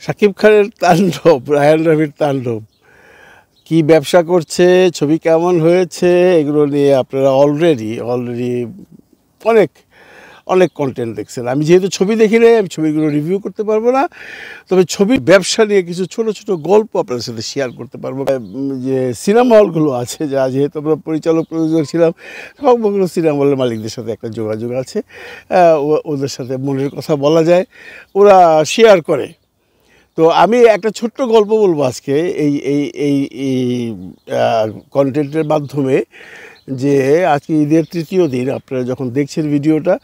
শাকিব খানের তাণ্ডব, রায়হান রাফির তাণ্ডব, কি ব্যবসা করছে, ছবি কেমন হয়েছে, এগুলো নিয়ে আপনারা অলরেডি অনেক অনেক কন্টেন্ট দেখছেন। আমি যেহেতু ছবি দেখি নাই, আমি ছবিগুলো রিভিউ করতে পারবো না, তবে ছবির ব্যবসা নিয়ে কিছু ছোট ছোট গল্প আপনাদের সাথে শেয়ার করতে পারবো। যে সিনেমা হলগুলো আছে, যেহেতু আমরা পরিচালক প্রযোজক ছিলাম, সবগুলো সিনেমা হলের মালিকদের সাথে একটা যোগাযোগ আছে, ওদের সাথে মনের কথা বলা যায়, ওরা শেয়ার করে। তো আমি একটা ছোট্ট গল্প বলবো আজকে এই এই এই এই কন্টেন্টের মাধ্যমে, যে আজকে ঈদের তৃতীয় দিন, আপনারা যখন দেখছেন ভিডিওটা,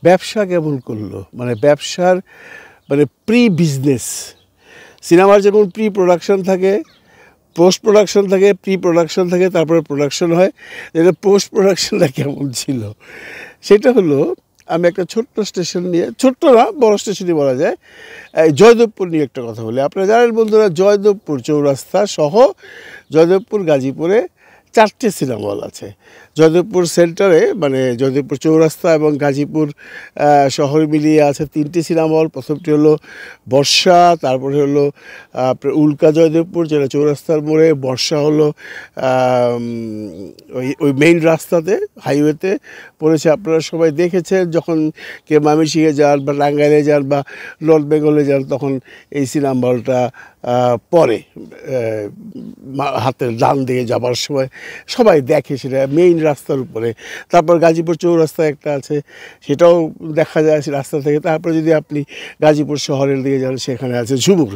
ব্যবসা কেমন করলো, মানে ব্যবসার প্রি বিজনেস। সিনেমার যেমন প্রি প্রোডাকশন থাকে, পোস্ট প্রোডাকশন থাকে, প্রি প্রোডাকশন থাকে, তারপরে প্রোডাকশন হয়। এটা পোস্ট প্রোডাকশনটা কেমন ছিল সেটা হলো, আমি একটা ছোট্ট স্টেশন নিয়ে, ছোট্ট না বড় স্টেশনই বলা যায়, জয়দেবপুর নিয়ে একটা কথা বলি। আপনারা জানেন বন্ধুরা, জয়দেবপুর চৌরাস্তা সহ জয়দেবপুর, গাজীপুরে 4টে সিনেমা হল আছে। জয়দেবপুর সেন্টারে, মানে জয়দেবপুর চৌরাস্তা এবং গাজীপুর শহর মিলিয়ে আছে 3টে সিনেমা হল। প্রথমটি হলো বর্ষা, তারপরে হলো আপনার উল্কা জয়দেবপুর, যেটা চৌরাস্তার মোড়ে। বর্ষা হলো ওই মেইন রাস্তাতে, হাইওয়েতে পড়েছে। আপনারা সবাই দেখেছেন, যখন কে ময়মনসিংহে যান বা টাঙ্গাইলে যান বা নর্থ বেঙ্গলে যান, তখন এই সিনেমা হলটা পরে হাতের ডান দিকে যাবার সময় সবাই দেখে, সেটা মেইন রাস্তার উপরে। তারপর গাজীপুর চৌরাস্তায় একটা আছে, সেটাও দেখা যায় রাস্তা থেকে। তারপরে যদি আপনি গাজীপুর শহরের দিকে যান, সেখানে আছে ঝুমুর।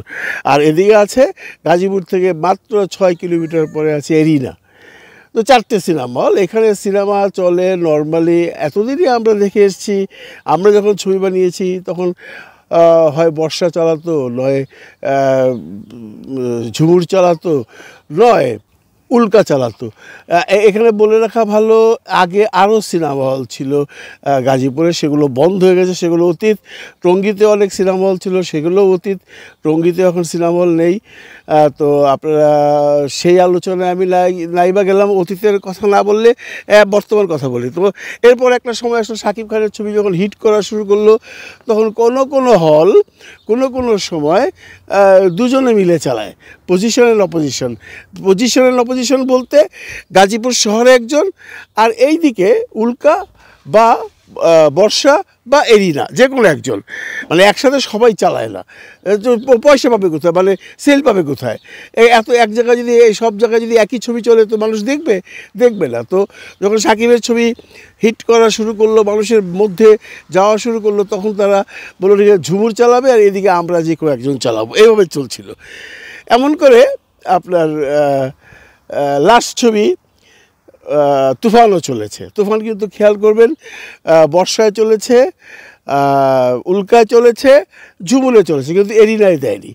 আর এদিকে আছে গাজীপুর থেকে মাত্র 6 কিলোমিটার পরে আছে এরিনা। তো 4টে সিনেমা হল। এখানে সিনেমা চলে নর্মালি, এতদিনই আমরা দেখে এসেছি। আমরা যখন ছবি বানিয়েছি তখন হয় বর্ষা চালাতো, নয় ঝুমুর চালাতো, নয় উল্কা চালাতো। এখানে বলে রাখা ভালো, আগে আরও সিনেমা হল ছিল গাজীপুরে, সেগুলো বন্ধ হয়ে গেছে, সেগুলো অতীত। টঙ্গীতে অনেক সিনেমা হল ছিল, সেগুলোও অতীত। টঙ্গীতে এখন সিনেমা হল নেই। তো আপনারা সেই আলোচনায় আমি নাইবা গেলাম। অতীতের কথা না বললে বর্তমান কথা বলি। তো এরপর একটা সময় আসলে শাকিব খানের ছবি যখন হিট করা শুরু করলো, তখন কোনো হল কোনো সময় দুজনে মিলে চালায়, পজিশন অ্যান্ড অপোজিশন বলতে গাজীপুর শহরে একজন, আর এই দিকে উল্কা বা বর্ষা বা এরিনা, যে কোনো একজন, মানে একসাথে সবাই চালায় না। পয়সা পাবে কোথায়, মানে সেল পাবে কোথায়? এত এক জায়গায় যদি, এই সব জায়গায় যদি একই ছবি চলে, তো মানুষ দেখবে না। তো যখন শাকিবের ছবি হিট করা শুরু করলো, মানুষের মধ্যে যাওয়া শুরু করলো, তখন তারা বলল ঠিক আছে, ঝুমুর চালাবে, আর এদিকে আমরা যে কোনো একজন চালাবো। এইভাবে চলছিল। এমন করে আপনার লাস্ট ছবি তুফানও চলেছে। তুফান কিন্তু খেয়াল করবেন, বর্ষায় চলেছে, উল্কায় চলেছে, ঝুমুরে চলেছে, কিন্তু এরিনায় দেয়নি।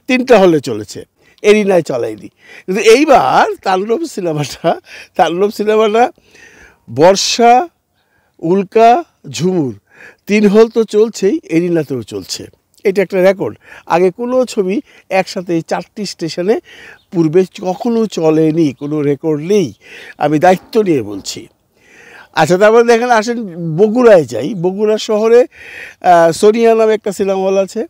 3টা হলে চলেছে, এরিনায় চালায়নি। কিন্তু এইবার তাণ্ডব সিনেমাটা বর্ষা, উল্কা, ঝুমুর 3 হল তো চলছেই, এরিনাতেও চলছে। এটা একটা রেকর্ড। আগে কোনো ছবি একসাথে এই 4টি স্টেশনে পূর্বে কখনো চলেনি, কোনো রেকর্ড নেই, আমি দায়িত্ব নিয়ে বলছি। আচ্ছা, তারপরে দেখেন, আসেন বগুড়ায় যাই। বগুড়া শহরে সোনিয়া নামে একটা সিনেমা হল আছে।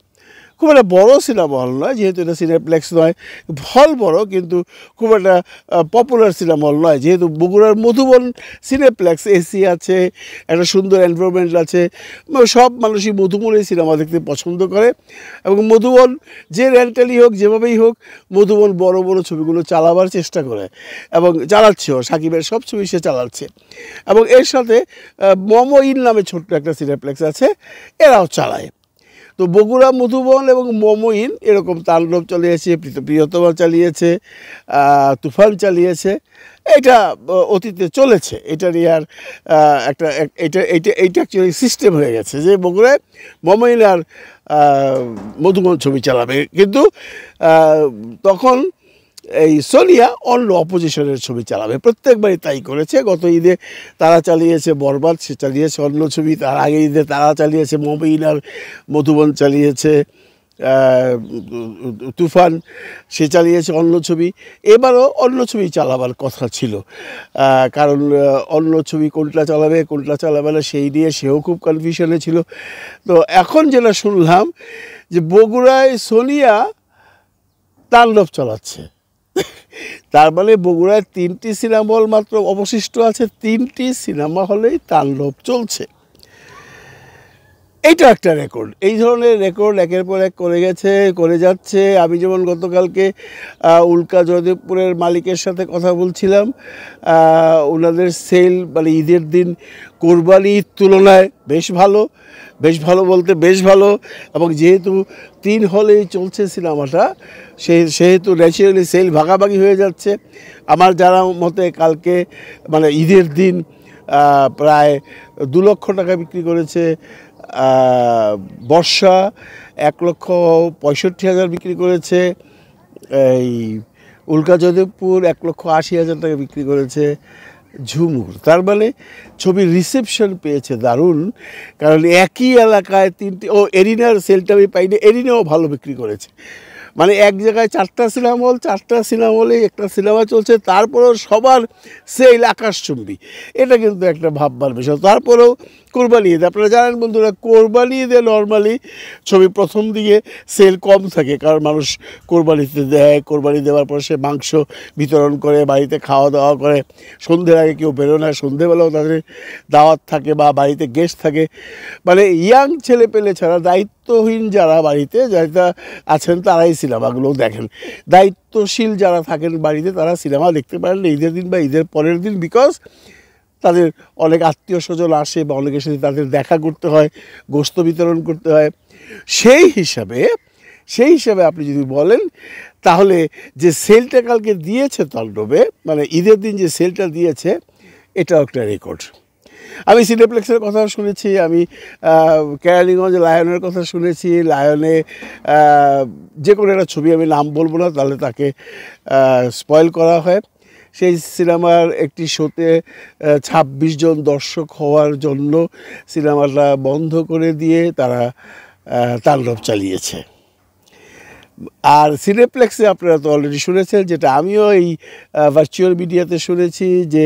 খুব একটা বড়ো সিনেমা হল নয়, যেহেতু এটা সিনেপ্লেক্স নয়। হল বড়, কিন্তু খুব একটা পপুলার সিনেমা হল নয়। যেহেতু বগুড়ার মধুবন সিনেপ্লেক্স, এসি আছে, একটা সুন্দর এনভায়রনমেন্ট আছে, সব মানুষই মধুবনে সিনেমা দেখতে পছন্দ করে। এবং মধুবন যে রেন্টালি হোক, যেভাবেই হোক, মধুবন বড় ছবিগুলো চালাবার চেষ্টা করে, এবং চালাচ্ছেও। শাকিবের সব ছবি সে চালাচ্ছে। এবং এর সাথে মমইন নামে ছোট্ট একটা সিনেপ্লেক্স আছে, এরাও চালায়। তো বগুড়া, মধুবন এবং মমইন এরকম তাণ্ডব চালিয়েছে, প্রিয়তমা চালিয়েছে, তুফান চালিয়েছে। এটা অতীতে চলেছে। এটা নিয়ে আর এইটা অ্যাকচুয়ালি সিস্টেম হয়ে গেছে যে বগুড়ায় মমইন আর মধুবন ছবি চালাবে। কিন্তু তখন এই সোনিয়া অন্য অপোজিশনের ছবি চালাবে, প্রত্যেকবারই তাই করেছে। গত ঈদে তারা চালিয়েছে বরবাদ, সে চালিয়েছে অন্য ছবি। তার আগে ঈদে তারা চালিয়েছে মমইন আর মধুবন চালিয়েছে তুফান, সে চালিয়েছে অন্য ছবি। এবারও অন্য ছবি চালাবার কথা ছিল, কারণ অন্য ছবি কোনটা চালাবে না সেই নিয়ে সেও খুব কনফিউশনে ছিল। তো এখন যেটা শুনলাম যে বগুড়ায় সোনিয়া তাণ্ডব চালাচ্ছে। তার মানে বগুড়ায় 3টি সিনেমা হল মাত্র অবশিষ্ট আছে, 3টি সিনেমা হলেই তাণ্ডব চলছে। এইটা একটা রেকর্ড। এই ধরনের রেকর্ড একের পর এক করে যাচ্ছে। আমি যেমন গতকালকে উল্কা জয়দেবপুরের মালিকের সাথে কথা বলছিলাম, ওনাদের সেল মানে ঈদের দিন কোরবানির তুলনায় বেশ ভালো বলতে বেশ ভালো। এবং যেহেতু 3 হলেই চলছে সিনেমাটা, সেহেতু ন্যাচারালি সেল ভাগাভাগি হয়ে যাচ্ছে। আমার জানা মতে কালকে মানে ঈদের দিন প্রায় 2 লক্ষ টাকা বিক্রি করেছে বর্ষা, 1,65,000 বিক্রি করেছে এই উল্কা জয়দেবপুর, 1,80,000 টাকা বিক্রি করেছে ঝুমুর। তার মানে ছবির রিসেপশন পেয়েছে দারুণ, কারণ একই এলাকায় 3টি এরিনার সেলটা আমি পাইনি, এরিনাও ভালো বিক্রি করেছে। মানে এক জায়গায় 4টা সিনেমা হলে একটা সিনেমা চলছে, তারপরেও সবার সেল আকাশচুম্বী। এটা কিন্তু একটা ভাববার বিষয়। তারপরেও কোরবানি ঈদ, আপনারা জানেন বন্ধুরা, কোরবানি ঈদে নর্মালি ছবি প্রথম দিকে সেল কম থাকে, কারণ মানুষ কোরবানিতে দেয়, কোরবানি দেওয়ার পর সে মাংস বিতরণ করে, বাড়িতে খাওয়া দাওয়া করে, সন্ধ্যের আগে কেউ বেরো না, সন্ধ্যেবেলাও তাদের দাওয়াত থাকে বা বাড়িতে গেস্ট থাকে। মানে ইয়াং ছেলে পেলে ছাড়া দায়িত্বহীন যারা বাড়িতে যারা আছেন তারাই সিনেমাগুলো দেখেন। দায়িত্বশীল যারা থাকেন বাড়িতে তারা সিনেমা দেখতে পারেন না ঈদের দিন বা ঈদের পরের দিন, বিকজ তাদের অনেক আত্মীয় স্বজন আসে বা অনেকের সাথে তাদের দেখা করতে হয়, গোস্ত বিতরণ করতে হয়। সেই হিসাবে আপনি যদি বলেন তাহলে যে সেলটা কালকে দিয়েছে তাণ্ডবে, মানে ঈদের দিন যে সেলটা দিয়েছে, এটাও একটা রেকর্ড। আমি সিনেপ্লেক্সের কথা শুনেছি, আমি কেরানীগঞ্জ লায়নের কথা শুনেছি। লায়নে যে কোনো একটা ছবি, আমি নাম বলবো না তাহলে তাকে স্পয়েল করা হয়, সেই সিনেমার একটি শোতে 26 জন দর্শক হওয়ার জন্য সিনেমাটা বন্ধ করে দিয়ে তারা তাণ্ডব চালিয়েছে। আর সিনেপ্লেক্সে আপনারা তো অলরেডি শুনেছেন, যেটা আমিও এই ভার্চুয়াল মিডিয়াতে শুনেছি, যে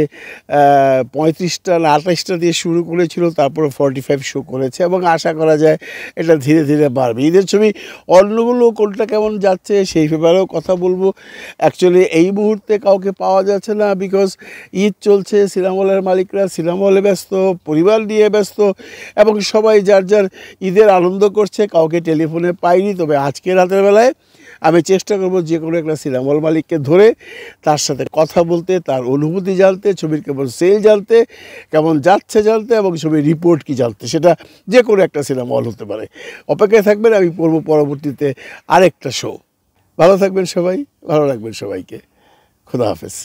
35টা না 28টা দিয়ে শুরু করেছিল, তারপর 45 শো করেছে এবং আশা করা যায় এটা ধীরে ধীরে বাড়বে। ঈদের ছবি অন্যগুলো কোনটা কেমন যাচ্ছে সেই ব্যাপারেও কথা বলবো। অ্যাকচুয়ালি এই মুহূর্তে কাউকে পাওয়া যাচ্ছে না, বিকজ ঈদ চলছে, সিনেমা হলের মালিকরা সিনেমা হলে ব্যস্ত, পরিবার নিয়ে ব্যস্ত এবং সবাই যার যার ঈদের আনন্দ করছে, কাউকে টেলিফোনে পাইনি। তবে আজকে রাতের বেলায় আমি চেষ্টা করব যে কোনো একটা সিনেমা হল মালিককে ধরে তার সাথে কথা বলতে, তার অনুভূতি জানতে, ছবির কেমন সেল জানতে, কেমন যাচ্ছে জানতে এবং ছবির রিপোর্ট কি জানতে। সেটা যে কোনো একটা সিনেমা হল হতে পারে। অপেক্ষায় থাকবেন, আমি পড়ব পরবর্তীতে আরেকটা শো। ভালো থাকবেন সবাই, ভালো রাখবেন সবাইকে। খোদা হাফেজ।